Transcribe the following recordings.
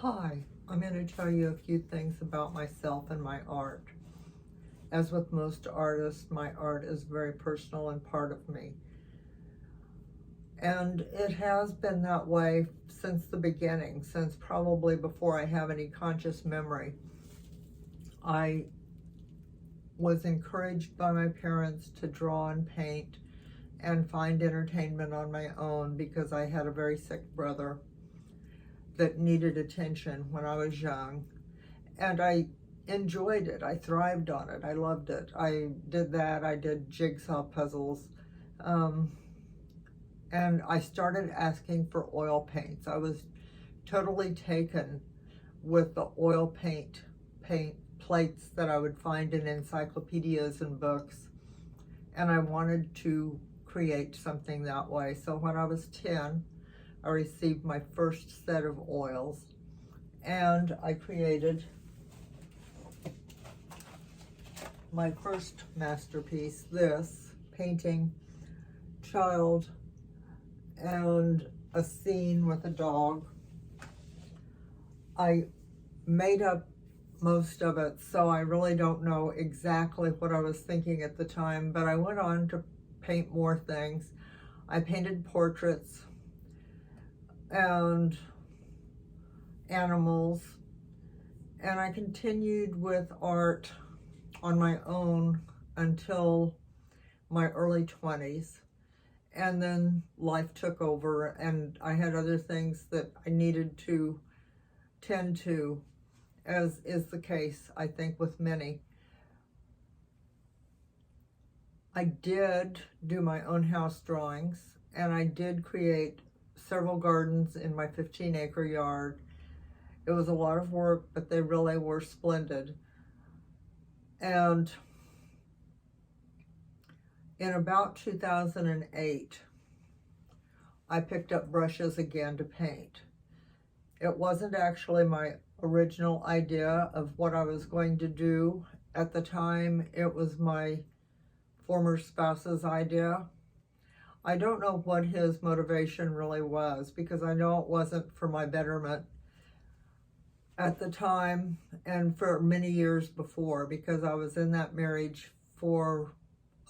Hi, I'm going to tell you a few things about myself and my art. As with most artists, my art is very personal and part of me. And it has been that way since the beginning, since probably before I have any conscious memory. I was encouraged by my parents to draw and paint and find entertainment on my own because I had a very sick brother that needed attention when I was young. And I enjoyed it. I thrived on it. I loved it. I did that. I did jigsaw puzzles. And I started asking for oil paints. I was totally taken with the oil paint plates that I would find in encyclopedias and books. And I wanted to create something that way. So when I was 10, I received my first set of oils, and I created my first masterpiece, this painting child and a scene with a dog. I made up most of it, so I really don't know exactly what I was thinking at the time, but I went on to paint more things. I painted portraits and animals, and I continued with art on my own until my early 20s, and then life took over and I had other things that I needed to tend to, as is the case I think with many. I did do my own house drawings, and I did create several gardens in my 15-acre yard. It was a lot of work, but they really were splendid. And in about 2008, I picked up brushes again to paint. It wasn't actually my original idea of what I was going to do at the time. It was my former spouse's idea. I don't know what his motivation really was, because I know it wasn't for my betterment at the time and for many years before, because I was in that marriage for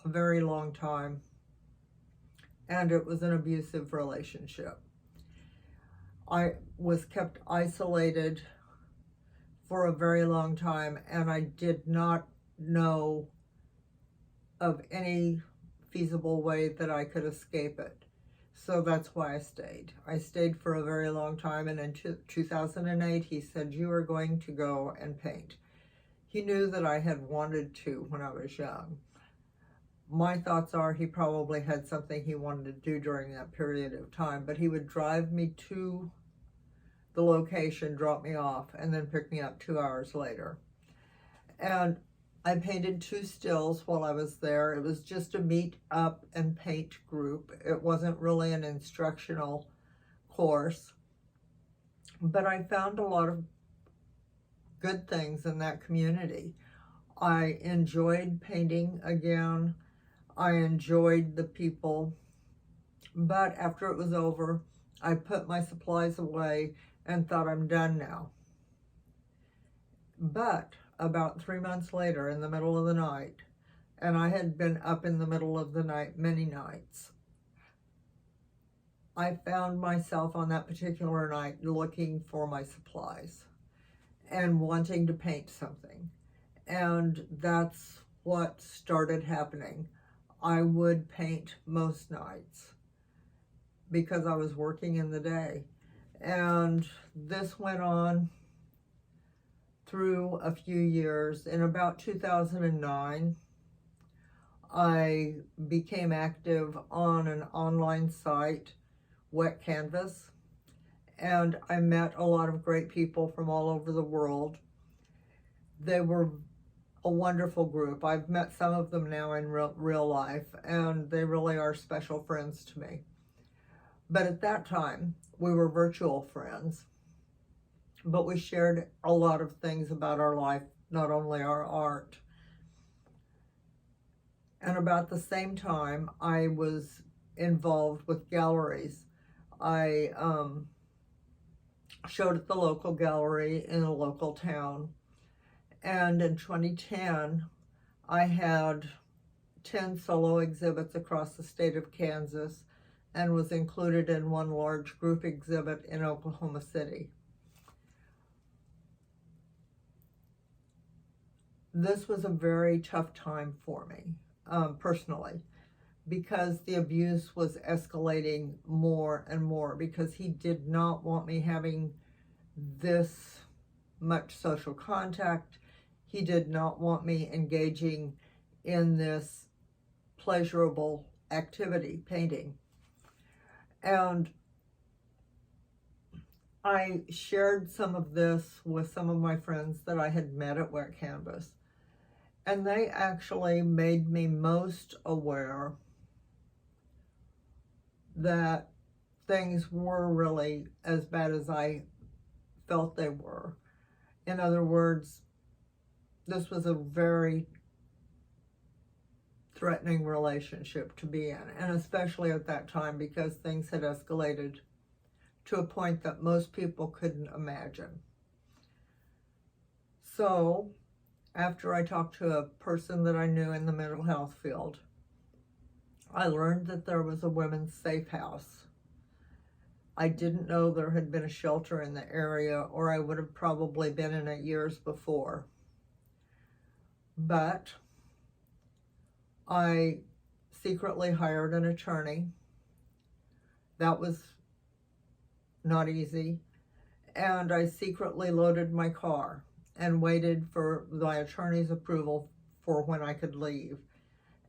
a very long time and it was an abusive relationship. I was kept isolated for a very long time, and I did not know of any feasible way that I could escape it. So that's why I stayed. I stayed for a very long time, and in 2008, he said, "You are going to go and paint." He knew that I had wanted to when I was young. My thoughts are he probably had something he wanted to do during that period of time, but he would drive me to the location, drop me off, and then pick me up 2 hours later. And I painted 2 stills while I was there. It was just a meet up and paint group. It wasn't really an instructional course, but I found a lot of good things in that community. I enjoyed painting again. I enjoyed the people, but after it was over, I put my supplies away and thought, I'm done now. But about 3 months later, in the middle of the night, and I had been up in the middle of the night many nights, I found myself on that particular night looking for my supplies and wanting to paint something. And that's what started happening. I would paint most nights because I was working in the day. And this went on through a few years. In about 2009, I became active on an online site, Wet Canvas, and I met a lot of great people from all over the world. They were a wonderful group. I've met some of them now in real life, and they really are special friends to me. But at that time, we were virtual friends, but we shared a lot of things about our life, not only our art. And about the same time, I was involved with galleries. I showed at the local gallery in a local town. And in 2010, I had 10 solo exhibits across the state of Kansas and was included in one large group exhibit in Oklahoma City. This was a very tough time for me, personally, because the abuse was escalating more and more, because he did not want me having this much social contact. He did not want me engaging in this pleasurable activity, painting. And I shared some of this with some of my friends that I had met at Wet Canvas, and they actually made me most aware that things were really as bad as I felt they were. In other words, this was a very threatening relationship to be in, and especially at that time, because things had escalated to a point that most people couldn't imagine. So, after I talked to a person that I knew in the mental health field, I learned that there was a women's safe house. I didn't know there had been a shelter in the area, or I would have probably been in it years before. But I secretly hired an attorney. That was not easy. And I secretly loaded my car and waited for my attorney's approval for when I could leave.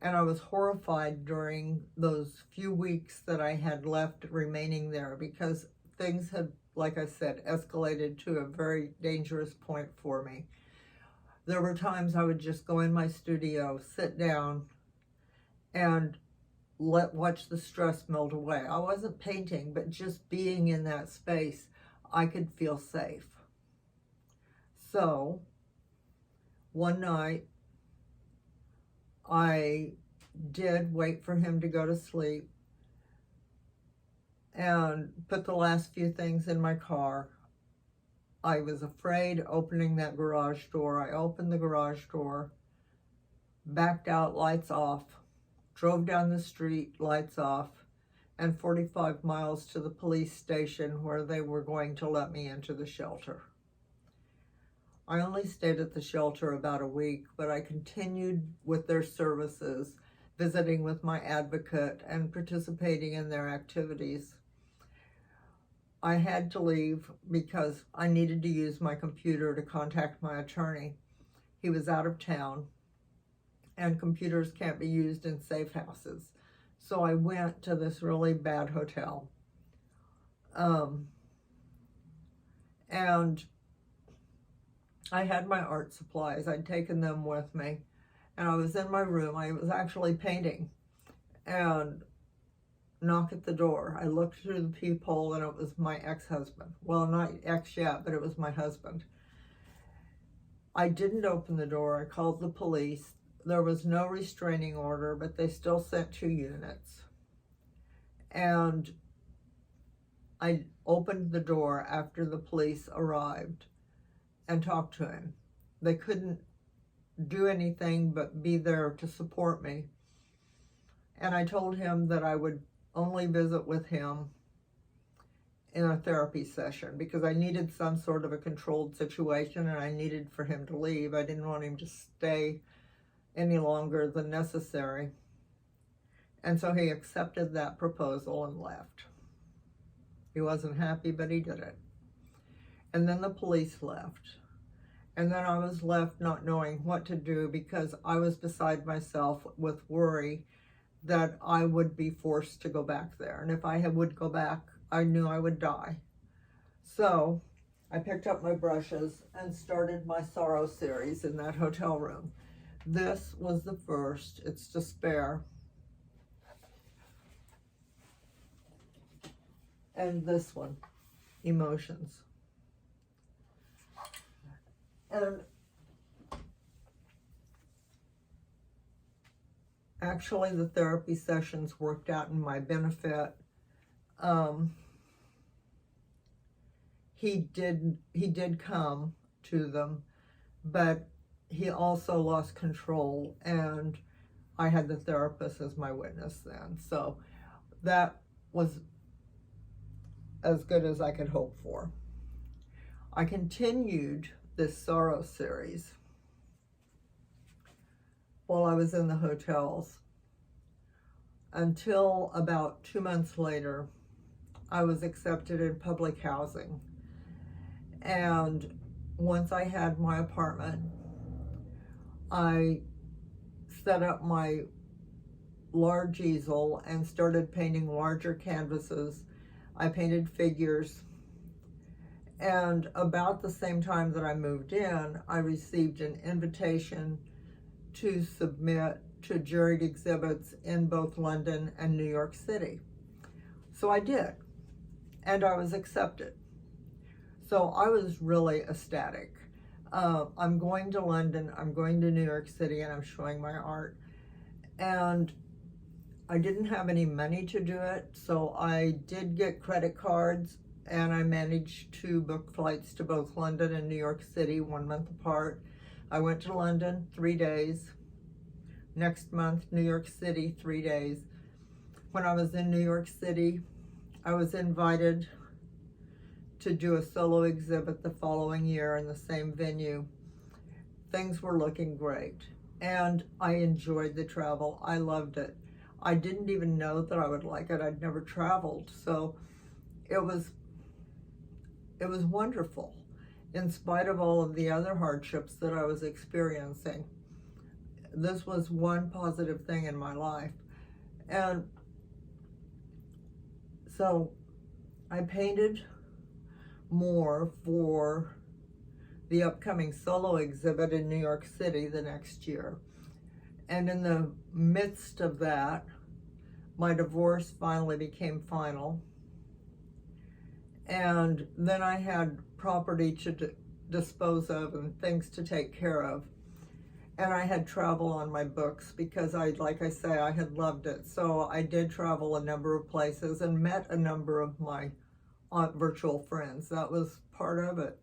And I was horrified during those few weeks that I had left remaining there, because things had, like I said, escalated to a very dangerous point for me. There were times I would just go in my studio, sit down, and watch the stress melt away. I wasn't painting, but just being in that space, I could feel safe. So, one night, I did wait for him to go to sleep and put the last few things in my car. I was afraid opening that garage door. I opened the garage door, backed out, lights off, drove down the street, lights off, and 45 miles to the police station where they were going to let me into the shelter. I only stayed at the shelter about a week, but I continued with their services, visiting with my advocate and participating in their activities. I had to leave because I needed to use my computer to contact my attorney. He was out of town, and computers can't be used in safe houses. So I went to this really bad hotel. And I had my art supplies. I'd taken them with me. And I was in my room. I was actually painting. And knock at the door. I looked through the peephole, and it was my ex-husband. Well, not ex yet, but it was my husband. I didn't open the door. I called the police. There was no restraining order, but they still sent 2 units. And I opened the door after the police arrived and talked to him. They couldn't do anything but be there to support me. And I told him that I would only visit with him in a therapy session, because I needed some sort of a controlled situation, and I needed for him to leave. I didn't want him to stay any longer than necessary. And so he accepted that proposal and left. He wasn't happy, but he did it. And then the police left. And then I was left not knowing what to do, because I was beside myself with worry that I would be forced to go back there. And if I would go back, I knew I would die. So I picked up my brushes and started my sorrow series in that hotel room. This was the first. It's despair. And this one, emotions. And actually, the therapy sessions worked out in my benefit. he did come to them, but he also lost control, and I had the therapist as my witness then. So that was as good as I could hope for. I continued this sorrow series while I was in the hotels until about 2 months later, I was accepted in public housing. And once I had my apartment, I set up my large easel and started painting larger canvases. I painted figures. And about the same time that I moved in, I received an invitation to submit to juried exhibits in both London and New York City. So I did, and I was accepted. So I was really ecstatic. I'm going to London, I'm going to New York City, and I'm showing my art. And I didn't have any money to do it, so I did get credit cards, and I managed to book flights to both London and New York City 1 month apart. I went to London 3 days. Next month, New York City, 3 days. When I was in New York City, I was invited to do a solo exhibit the following year in the same venue. Things were looking great, and I enjoyed the travel. I loved it. I didn't even know that I would like it. I'd never traveled, so it was wonderful, in spite of all of the other hardships that I was experiencing. This was one positive thing in my life. And so I painted more for the upcoming solo exhibit in New York City the next year. And in the midst of that, my divorce finally became final. And then I had property to dispose of and things to take care of. And I had travel on my books because like I say, I had loved it. So I did travel a number of places and met a number of my virtual friends. That was part of it.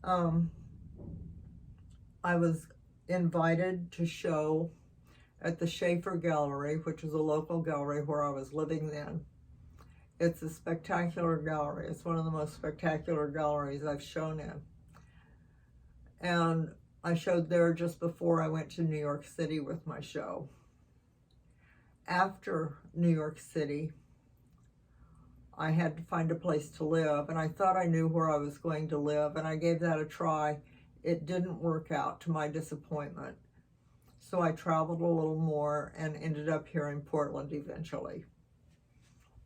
I was invited to show at the Schaefer Gallery, which is a local gallery where I was living then. It's a spectacular gallery. It's one of the most spectacular galleries I've shown in. And I showed there just before I went to New York City with my show. After New York City, I had to find a place to live, and I thought I knew where I was going to live, and I gave that a try. It didn't work out, to my disappointment. So I traveled a little more and ended up here in Portland eventually.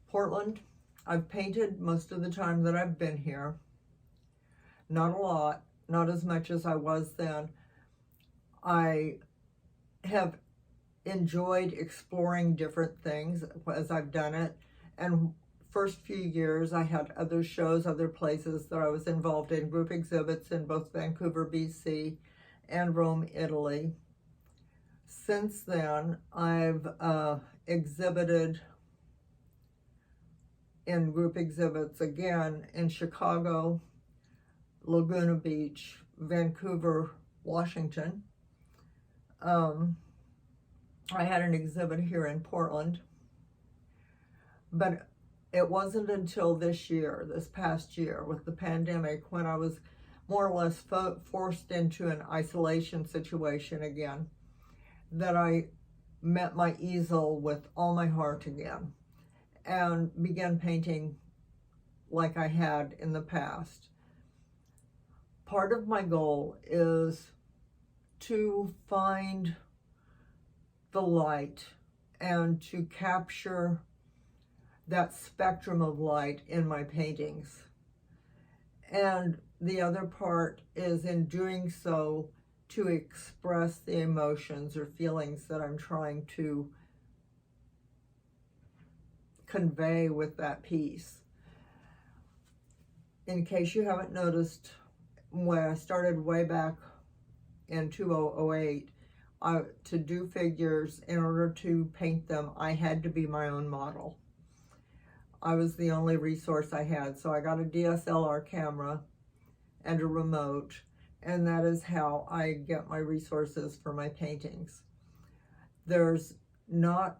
Portland, I've painted most of the time that I've been here. Not a lot. Not as much as I was then. I have enjoyed exploring different things as I've done it. And first few years, I had other shows, other places that I was involved in, group exhibits in both Vancouver, BC, and Rome, Italy. Since then, I've exhibited in group exhibits again in Chicago, Laguna Beach, Vancouver, Washington. I had an exhibit here in Portland, but it wasn't until this past year with the pandemic, when I was more or less forced into an isolation situation again, that I met my easel with all my heart again and began painting like I had in the past. Part of my goal is to find the light and to capture that spectrum of light in my paintings. And the other part is, in doing so, to express the emotions or feelings that I'm trying to convey with that piece. In case you haven't noticed, when I started way back in 2008, to do figures, in order to paint them, I had to be my own model. I was the only resource I had. So I got a DSLR camera and a remote, and that is how I get my resources for my paintings. There's not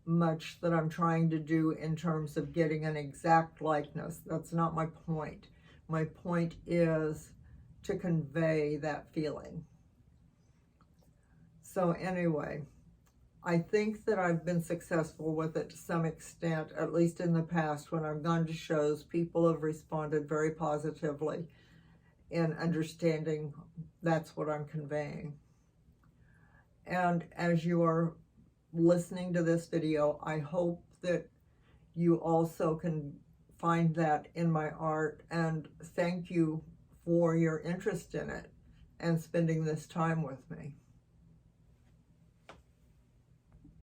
much that I'm trying to do in terms of getting an exact likeness. That's not my point. My point is to convey that feeling. So anyway, I think that I've been successful with it to some extent, at least in the past. When I've gone to shows, people have responded very positively in understanding that's what I'm conveying. And as you are listening to this video, I hope that you also can find that in my art, and thank you for your interest in it and spending this time with me.